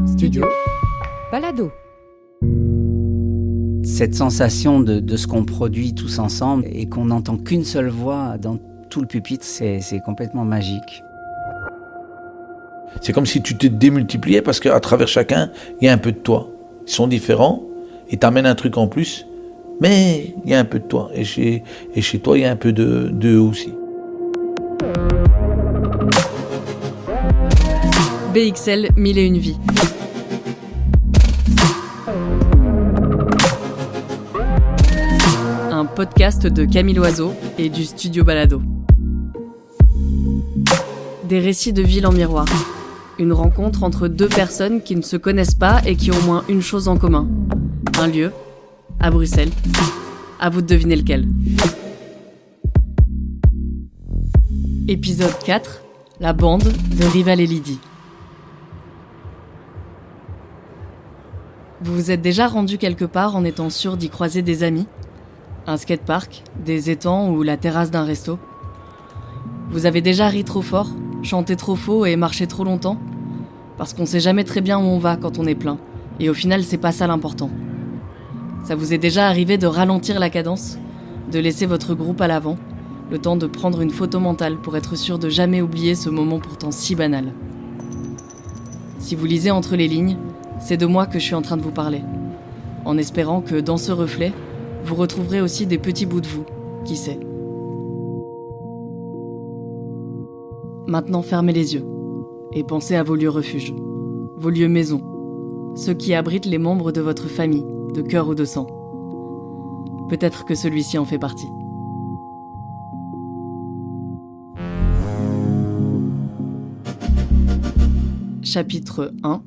Studio Balado. Cette sensation de ce qu'on produit tous ensemble et qu'on n'entend qu'une seule voix dans tout le pupitre, c'est complètement magique. C'est comme si tu te démultipliais parce qu'à travers chacun, il y a un peu de toi. Ils sont différents, ils t'amènent un truc en plus, mais il y a un peu de toi. Et chez toi, il y a un peu d'eux aussi. BXL 1001 vies. Un podcast de Camille Loiseau et du Studio Balado. Des récits de ville en miroir. Une rencontre entre deux personnes qui ne se connaissent pas et qui ont au moins une chose en commun. Un lieu, à Bruxelles. À vous de deviner lequel. Épisode 4, la bande de Rival et Lydie. Vous vous êtes déjà rendu quelque part en étant sûr d'y croiser des amis ? Un skatepark, des étangs ou la terrasse d'un resto ? Vous avez déjà ri trop fort, chanté trop faux et marché trop longtemps ? Parce qu'on sait jamais très bien où on va quand on est plein, et au final c'est pas ça l'important. Ça vous est déjà arrivé de ralentir la cadence, de laisser votre groupe à l'avant, le temps de prendre une photo mentale pour être sûr de jamais oublier ce moment pourtant si banal. Si vous lisez entre les lignes, c'est de moi que je suis en train de vous parler, en espérant que dans ce reflet, vous retrouverez aussi des petits bouts de vous, qui sait. Maintenant fermez les yeux, et pensez à vos lieux refuges, vos lieux maisons, ceux qui abritent les membres de votre famille, de cœur ou de sang. Peut-être que celui-ci en fait partie. Chapitre 1,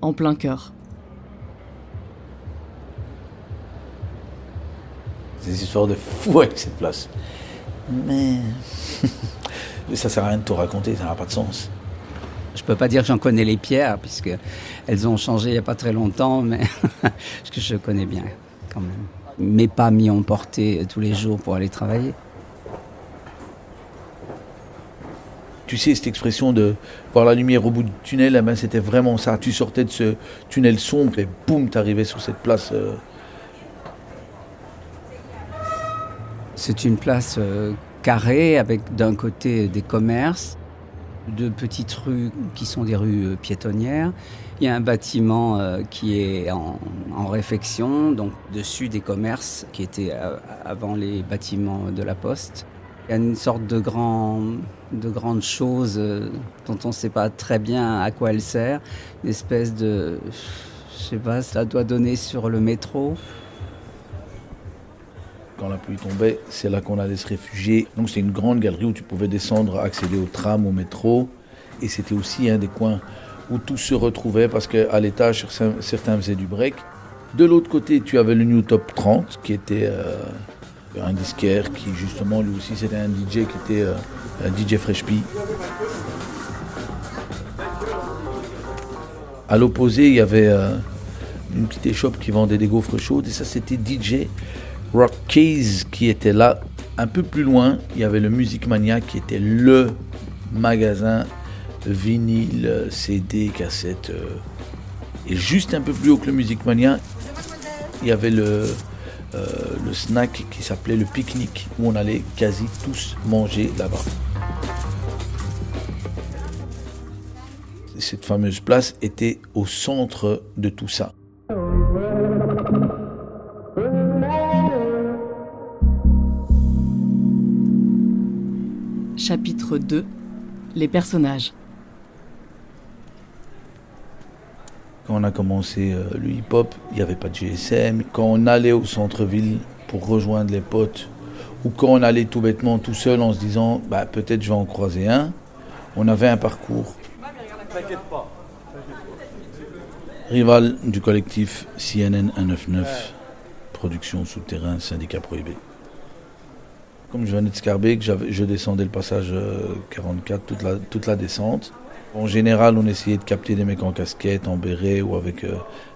en plein cœur. Des histoires de fou avec cette place. Mais ça sert à rien de tout raconter, ça n'a pas de sens. Je peux pas dire que j'en connais les pierres, puisque elles ont changé il y a pas très longtemps, mais parce que je connais bien quand même. Mais pas m'y emporter tous les jours pour aller travailler. Tu sais, cette expression de voir la lumière au bout du tunnel, eh ben, c'était vraiment ça. Tu sortais de ce tunnel sombre et boum, t'arrivais sur cette place. C'est une place carrée avec d'un côté des commerces, deux petites rues qui sont des rues piétonnières. Il y a un bâtiment qui est en réfection, donc dessus des commerces qui étaient avant les bâtiments de la Poste. Il y a une sorte de grande chose dont on ne sait pas très bien à quoi elle sert. Une espèce de... je sais pas, ça doit donner sur le métro. Quand la pluie tombait, c'est là qu'on allait se réfugier. Donc c'était une grande galerie où tu pouvais descendre, accéder au tram, au métro. Et c'était aussi un des coins où tous se retrouvaient parce qu'à l'étage, certains faisaient du break. De l'autre côté, tu avais le New Top 30 qui était un disquaire qui justement, lui aussi, c'était un DJ qui était un DJ Fresh Pea. À l'opposé, il y avait une petite échoppe qui vendait des gaufres chaudes et ça, c'était DJ Rock Keys qui était là. Un peu plus loin, il y avait le Music Mania qui était le magasin vinyle, CD, cassette. Et juste un peu plus haut que le Music Mania, il y avait le snack qui s'appelait le pique-nique où on allait quasi tous manger là-bas. Cette fameuse place était au centre de tout ça. Chapitre 2, les personnages. Quand on a commencé le hip-hop, il n'y avait pas de GSM. Quand on allait au centre-ville pour rejoindre les potes, ou quand on allait tout bêtement tout seul en se disant peut-être je vais en croiser un, on avait un parcours. Rival du collectif CNN 199, production souterrain, syndicat prohibé. Comme je venais de Scarbeck, je descendais le passage 44, toute la descente. En général, on essayait de capter des mecs en casquette, en béret ou avec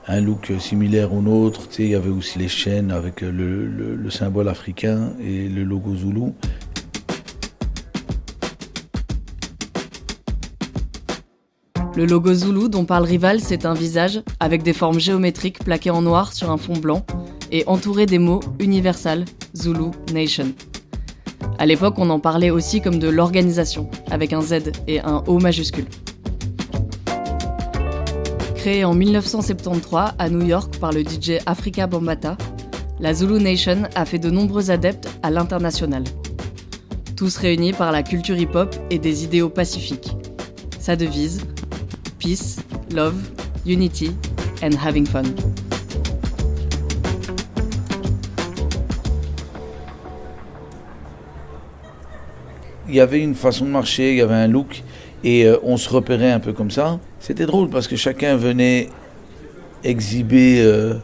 un look similaire au nôtre. Tu sais, il y avait aussi les chaînes avec le symbole africain et le logo Zoulou. Le logo Zulu dont parle Rival, c'est un visage avec des formes géométriques plaquées en noir sur un fond blanc et entouré des mots Universal, Zulu, Nation. À l'époque, on en parlait aussi comme de l'organisation, avec un Z et un O majuscule. Créée en 1973 à New York par le DJ Afrika Bambaataa, la Zulu Nation a fait de nombreux adeptes à l'international. Tous réunis par la culture hip-hop et des idéaux pacifiques. Sa devise, Peace, Love, Unity and Having Fun. Il y avait une façon de marcher, il y avait un look, et on se repérait un peu comme ça. C'était drôle parce que chacun venait exhiber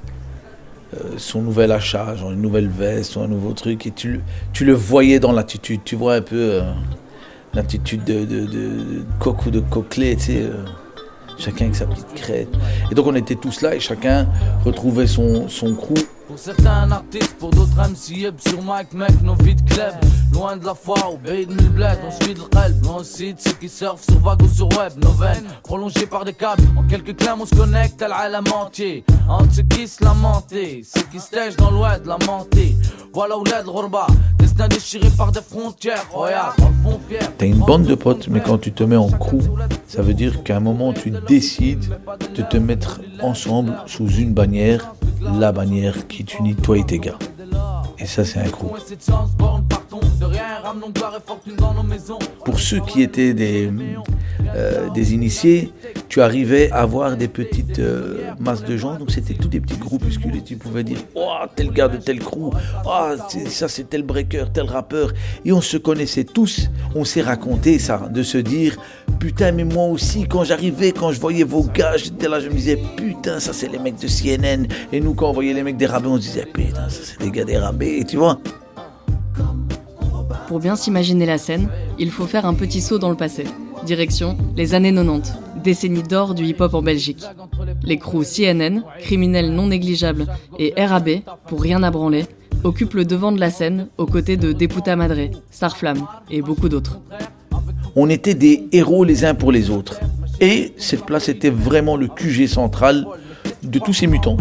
son nouvel achat, genre une nouvelle veste ou un nouveau truc, et tu le voyais dans l'attitude. Tu vois un peu l'attitude de coq ou de coquelet, tu sais, chacun avec sa petite crête. Et donc on était tous là et chacun retrouvait son crew. Pour certains un artiste, pour d'autres MC, sur Mike, mec, nos vies de club. Loin de la foire, au pays de mille bleds, on suit le rêve. Loin aussi de ceux qui surfent sur vague ou sur web. Nos veines prolongées par des câbles, en quelques clames on se connecte à l'âme entier. Entre ceux qui se lamentaient, ceux qui se tèchent dans l'oued, lamentés. Voilà où l'aide Rorba, destin déchiré par des frontières. Regarde, dans le fond fier. T'as une bande de potes, mais quand tu te mets en crew, ça veut dire qu'à un moment tu décides de te mettre ensemble sous une bannière, la bannière qui t'unit toi et tes gars. Et ça, c'est un crew. Pour ceux qui étaient des initiés, tu arrivais à avoir des petites masses de gens, donc c'était tous des petits groupuscules et tu pouvais dire « Oh, tel gars de tel crew, oh, ça c'est tel breaker, tel rappeur ». Et on se connaissait tous, on s'est raconté ça, de se dire « Putain, mais moi aussi, quand j'arrivais, quand je voyais vos gars, j'étais là, je me disais « Putain, ça c'est les mecs de CNN ». Et nous, quand on voyait les mecs des rabais, on se disait « Putain, ça c'est les gars des rabais », et tu vois. Pour bien s'imaginer la scène, il faut faire un petit saut dans le passé. Direction les années 90, décennie d'or du hip-hop en Belgique. Les crews CNN, Criminels non négligeables et RAB, pour rien à branler, occupent le devant de la scène aux côtés de Deputa Madre, Starflame et beaucoup d'autres. On était des héros les uns pour les autres. Et cette place était vraiment le QG central de tous ces mutants.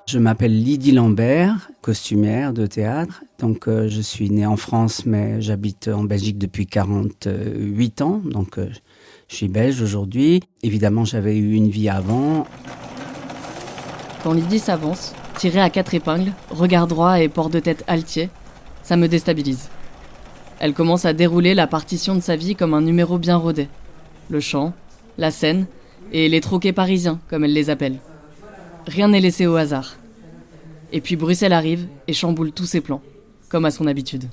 Je m'appelle Lydie Lambert, costumière de théâtre. Donc, je suis née en France, mais j'habite en Belgique depuis 48 ans. Donc, je suis belge aujourd'hui. Évidemment, j'avais eu une vie avant. Quand Lydie s'avance, tirée à 4 épingles, regard droit et port de tête altier, ça me déstabilise. Elle commence à dérouler la partition de sa vie comme un numéro bien rodé. Le chant, la scène et les troquets parisiens, comme elle les appelle. Rien n'est laissé au hasard. Et puis Bruxelles arrive et chamboule tous ses plans, comme à son habitude.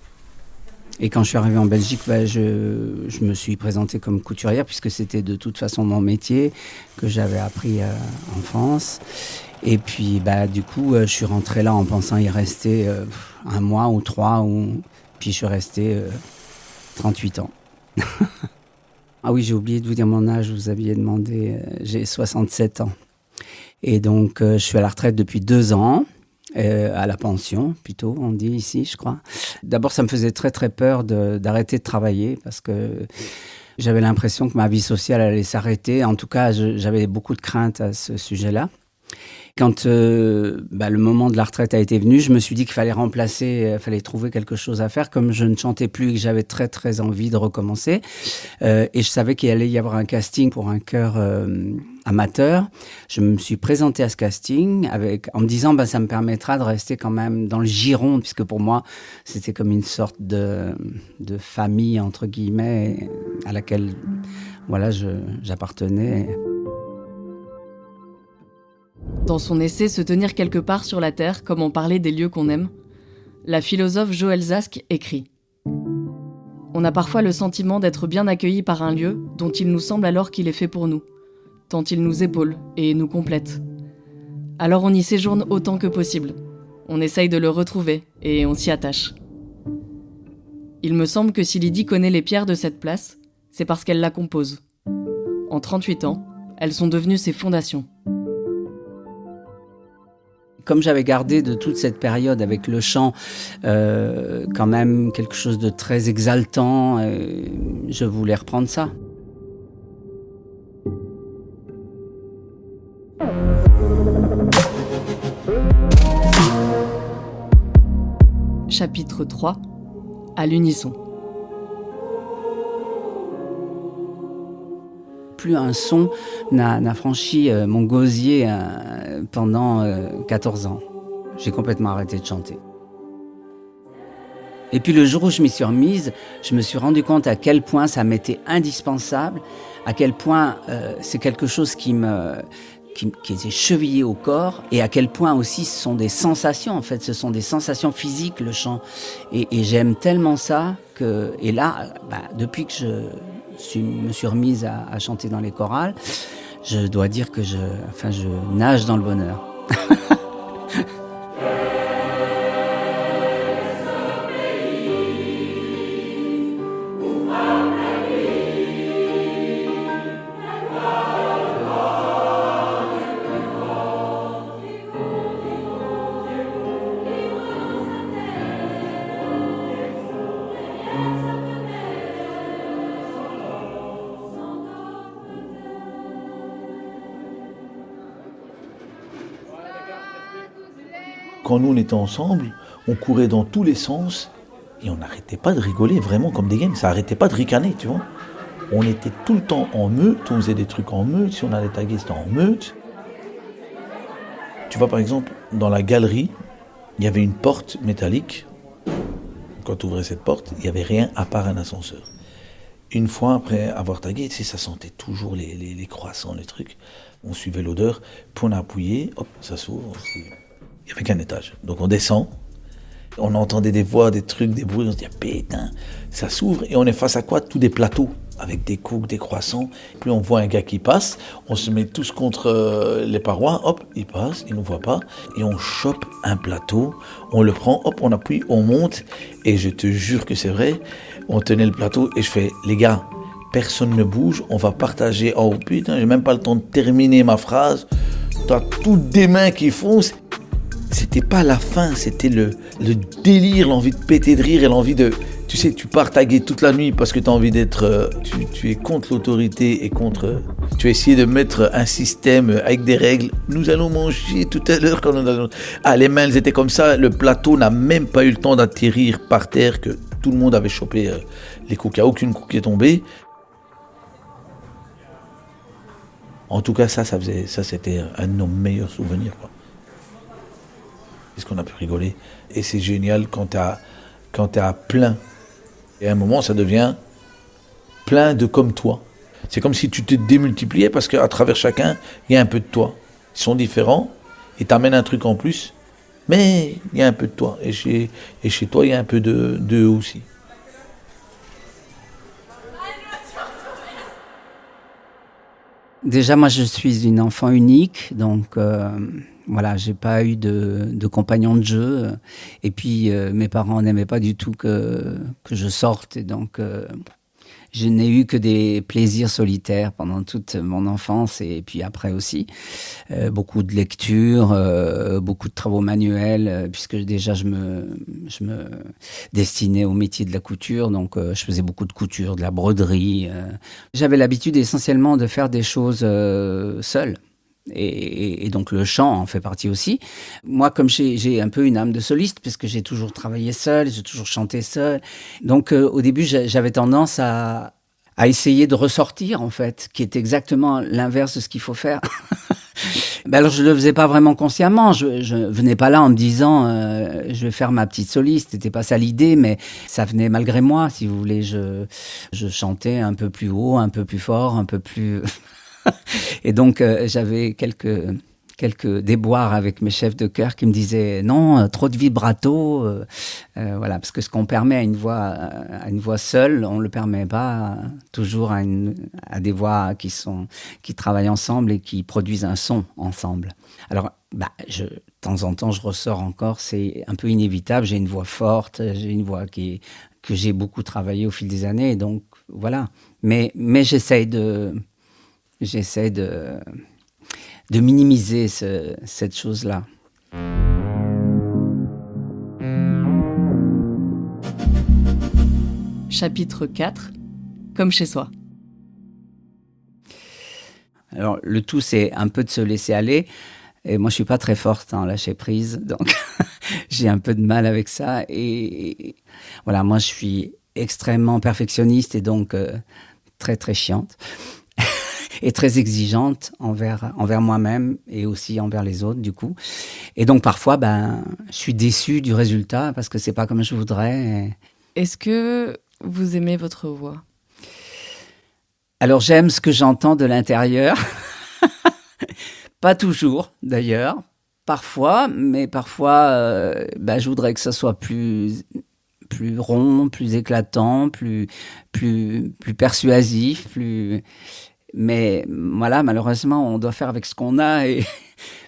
Et quand je suis arrivée en Belgique, je me suis présentée comme couturière, puisque c'était de toute façon mon métier que j'avais appris en France. Et puis, du coup, je suis rentrée là en pensant y rester 1 mois ou 3, puis je suis restée 38 ans. Ah oui, j'ai oublié de vous dire mon âge, vous aviez demandé, j'ai 67 ans. Et donc, je suis à la retraite depuis 2 ans, à la pension, plutôt, on dit ici, je crois. D'abord, ça me faisait très, très peur d'arrêter de travailler parce que j'avais l'impression que ma vie sociale allait s'arrêter. En tout cas, j'avais beaucoup de craintes à ce sujet-là. Quand le moment de la retraite a été venu, je me suis dit qu'il fallait fallait trouver quelque chose à faire. Comme je ne chantais plus et que j'avais très très envie de recommencer, et je savais qu'il allait y avoir un casting pour un chœur amateur, je me suis présentée à ce casting en me disant ça me permettra de rester quand même dans le giron, puisque pour moi c'était comme une sorte de famille entre guillemets à laquelle j'appartenais. Dans son essai « Se tenir quelque part sur la Terre, comment parler des lieux qu'on aime », la philosophe Joëlle Zask écrit « On a parfois le sentiment d'être bien accueillis par un lieu dont il nous semble alors qu'il est fait pour nous, tant il nous épaule et nous complète. Alors on y séjourne autant que possible. On essaye de le retrouver et on s'y attache. Il me semble que si Lydie connaît les pierres de cette place, c'est parce qu'elle la compose. En 38 ans, elles sont devenues ses fondations. » comme j'avais gardé de toute cette période avec le chant quand même quelque chose de très exaltant, je voulais reprendre ça. Chapitre 3. À l'unisson. Plus un son n'a franchi mon gosier pendant 14 ans. J'ai complètement arrêté de chanter. Et puis le jour où je m'y suis remise, je me suis rendu compte à quel point ça m'était indispensable, à quel point c'est quelque chose qui était chevillé au corps, et à quel point aussi ce sont des sensations, en fait, ce sont des sensations physiques, le chant. Et j'aime tellement ça que, et là, depuis que je me suis remise à chanter dans les chorales, je dois dire que je nage dans le bonheur. Quand nous on était ensemble, on courait dans tous les sens et on n'arrêtait pas de rigoler, vraiment comme des gamins. Ça n'arrêtait pas de ricaner, tu vois. On était tout le temps en meute, on faisait des trucs en meute. Si on allait taguer, c'était en meute. Tu vois, par exemple, dans la galerie, il y avait une porte métallique. Quand tu ouvrais cette porte, il n'y avait rien à part un ascenseur. Une fois après avoir tagué, tu sais, ça sentait toujours les croissants, les trucs. On suivait l'odeur, puis on a appuyé, hop, ça s'ouvre. Il n'y avait qu'un étage. Donc on descend, on entendait des voix, des trucs, des bruits, on se dit, putain, ça s'ouvre. Et on est face à quoi? Tous des plateaux, avec des cookies, des croissants. Puis on voit un gars qui passe, on se met tous contre les parois, hop, il passe, il ne nous voit pas. Et on chope un plateau, on le prend, hop, on appuie, on monte. Et je te jure que c'est vrai, on tenait le plateau et je fais, les gars, personne ne bouge, on va partager. Oh putain, j'ai même pas le temps de terminer ma phrase. T'as toutes des mains qui foncent. C'était pas la fin, c'était le délire, l'envie de péter de rire et l'envie de... Tu sais, tu pars taguer toute la nuit parce que tu as envie d'être... Tu es contre l'autorité et contre... Tu as essayé de mettre un système avec des règles. Nous allons manger tout à l'heure quand on a... Ah, les mains, elles étaient comme ça. Le plateau n'a même pas eu le temps d'atterrir par terre, que tout le monde avait chopé les cookies. Aucune cookie est tombée. En tout cas, ça c'était un de nos meilleurs souvenirs, quoi. Est-ce qu'on a pu rigoler? Et c'est génial quand t'es à plein. Et à un moment, ça devient plein de comme toi. C'est comme si tu te démultipliais parce qu'à travers chacun, il y a un peu de toi. Ils sont différents et t'amènent un truc en plus, mais il y a un peu de toi. Et chez toi, il y a un peu d'eux aussi. Déjà, moi, je suis une enfant unique, donc voilà, j'ai pas eu de compagnon de jeu. Et puis, mes parents n'aimaient pas du tout que je sorte, et donc je n'ai eu que des plaisirs solitaires pendant toute mon enfance et puis après aussi. Beaucoup de lectures, beaucoup de travaux manuels, puisque déjà je me destinais au métier de la couture, donc je faisais beaucoup de couture, de la broderie. J'avais l'habitude essentiellement de faire des choses seule. Et donc le chant en fait partie aussi. Moi, comme j'ai un peu une âme de soliste, puisque j'ai toujours travaillé seul, j'ai toujours chanté seul. Donc au début, j'avais tendance à essayer de ressortir, en fait, qui est exactement l'inverse de ce qu'il faut faire. Ben alors je le faisais pas vraiment consciemment. Je venais pas là en me disant je vais faire ma petite soliste. C'était pas ça l'idée, mais ça venait malgré moi, si vous voulez. Je chantais un peu plus haut, un peu plus fort, un peu plus. Et donc, j'avais quelques déboires avec mes chefs de chœur qui me disaient non, trop de vibrato, voilà, parce que ce qu'on permet à une voix seule, on le permet pas toujours à des voix qui travaillent ensemble et qui produisent un son ensemble. Alors, de temps en temps, je ressors encore, c'est un peu inévitable. J'ai une voix forte, j'ai une voix que j'ai beaucoup travaillé au fil des années, donc voilà. Mais j'essaie de minimiser cette chose-là. Chapitre 4. Comme chez soi. Alors, le tout, c'est un peu de se laisser aller. Et moi, je suis pas très forte en lâcher prise, donc j'ai un peu de mal avec ça. Et voilà, moi, je suis extrêmement perfectionniste et donc très, très chiante. Et très exigeante envers moi-même et aussi envers les autres, du coup. Et donc, parfois, je suis déçue du résultat parce que c'est pas comme je voudrais. Est-ce que vous aimez votre voix ? Alors, j'aime ce que j'entends de l'intérieur. Pas toujours, d'ailleurs. Parfois, mais parfois, je voudrais que ça soit plus rond, plus éclatant, plus persuasif, plus... Mais voilà, malheureusement, on doit faire avec ce qu'on a.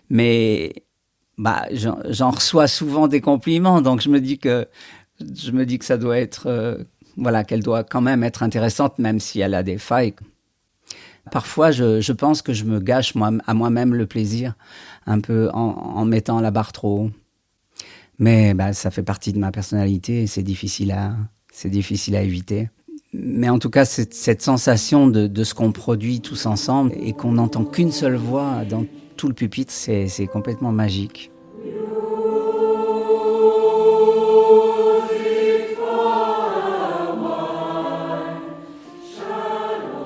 Mais j'en reçois souvent des compliments, donc je me dis que ça doit être... qu'elle doit quand même être intéressante, même si elle a des failles. Parfois, je pense que je me gâche à moi-même le plaisir, un peu en mettant la barre trop haut. Mais ça fait partie de ma personnalité et c'est difficile à éviter. Mais en tout cas, cette sensation de ce qu'on produit tous ensemble et qu'on n'entend qu'une seule voix dans tout le pupitre, c'est complètement magique.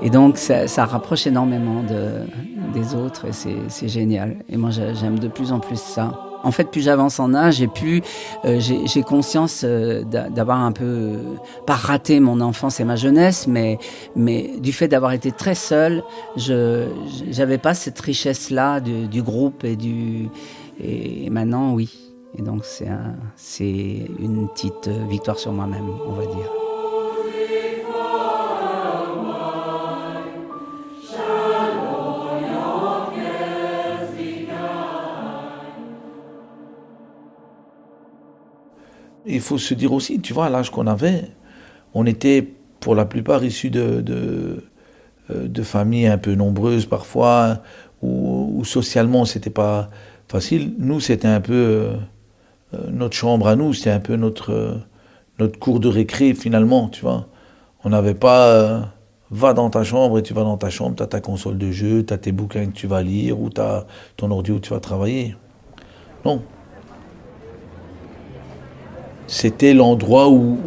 Et donc, ça rapproche énormément des autres et c'est génial. Et moi, j'aime de plus en plus ça. En fait, plus j'avance en âge et plus j'ai conscience d'avoir un peu, pas raté mon enfance et ma jeunesse, mais du fait d'avoir été très seul, j'avais pas cette richesse-là du groupe et maintenant, oui. Et donc, c'est une petite victoire sur moi-même, on va dire. Il faut se dire aussi, tu vois, à l'âge qu'on avait, on était pour la plupart issus de familles un peu nombreuses parfois, où socialement c'était pas facile. Nous, c'était un peu notre chambre à nous, c'était un peu notre cours de récré finalement, tu vois. On n'avait pas va dans ta chambre et tu vas dans ta chambre, tu as ta console de jeu, tu as tes bouquins que tu vas lire ou tu as ton ordi où tu vas travailler. Non. C'était l'endroit où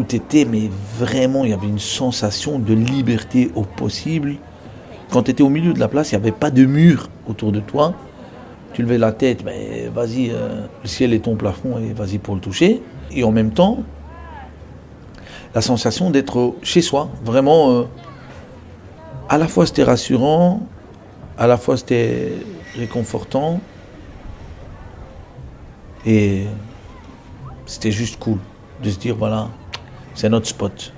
tu étais, mais vraiment, il y avait une sensation de liberté au possible. Quand tu étais au milieu de la place, il n'y avait pas de mur autour de toi. Tu levais la tête, mais vas-y, le ciel est ton plafond et vas-y pour le toucher. Et en même temps, la sensation d'être chez soi. Vraiment, à la fois c'était rassurant, à la fois c'était réconfortant. Et... c'était juste cool de se dire, voilà, c'est notre spot.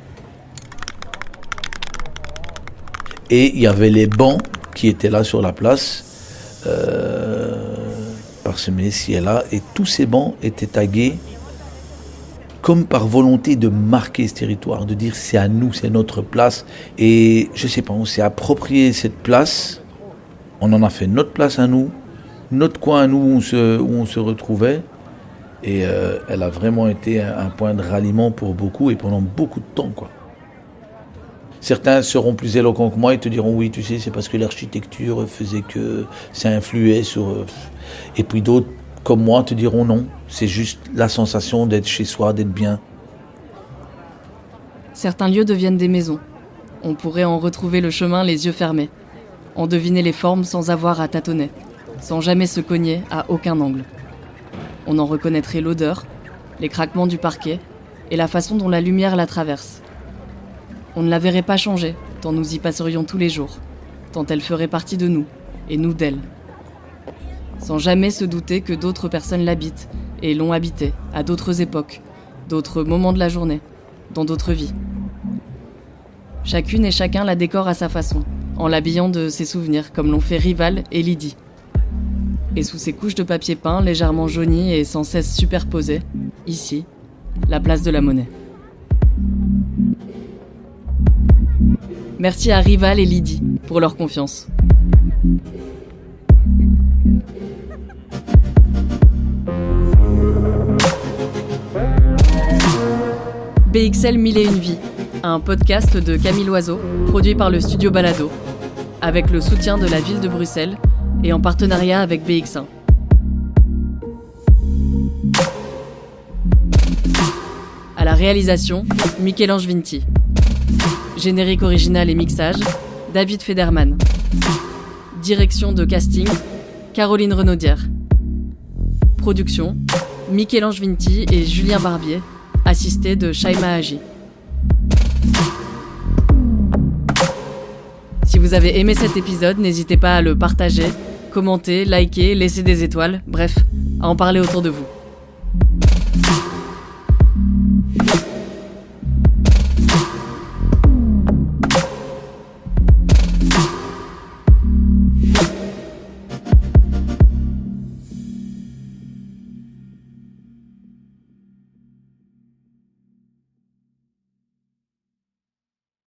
Et il y avait les bancs qui étaient là sur la place, parsemés ci et là, et tous ces bancs étaient tagués comme par volonté de marquer ce territoire, de dire c'est à nous, c'est notre place. Et je sais pas, on s'est approprié cette place, on en a fait notre place à nous, notre coin à nous où on se retrouvait. Et elle a vraiment été un point de ralliement pour beaucoup et pendant beaucoup de temps, quoi. Certains seront plus éloquents que moi et te diront oui, tu sais, c'est parce que l'architecture faisait que ça influait sur... Et puis d'autres, comme moi, te diront non, c'est juste la sensation d'être chez soi, d'être bien. Certains lieux deviennent des maisons. On pourrait en retrouver le chemin les yeux fermés, en deviner les formes sans avoir à tâtonner, sans jamais se cogner à aucun angle. On en reconnaîtrait l'odeur, les craquements du parquet et la façon dont la lumière la traverse. On ne la verrait pas changer, tant nous y passerions tous les jours, tant elle ferait partie de nous, et nous d'elle. Sans jamais se douter que d'autres personnes l'habitent, et l'ont habitée, à d'autres époques, d'autres moments de la journée, dans d'autres vies. Chacune et chacun la décore à sa façon, en l'habillant de ses souvenirs, comme l'ont fait Rival et Lydie. Et sous ces couches de papier peint légèrement jaunies et sans cesse superposées, ici, la place de la Monnaie. Merci à Rival et Lydie pour leur confiance. BXL 1001 vies, un podcast de Camille Loiseau, produit par le studio Balado, avec le soutien de la ville de Bruxelles et en partenariat avec BX1. À la réalisation, Michel-Ange Vinti. Générique original et mixage, David Federman. Direction de casting, Caroline Renaudière. Production, Michel-Ange Vinti et Julien Barbier, assisté de Shaima Haji. Si vous avez aimé cet épisode, n'hésitez pas à le partager, commenter, liker, laisser des étoiles, bref, à en parler autour de vous.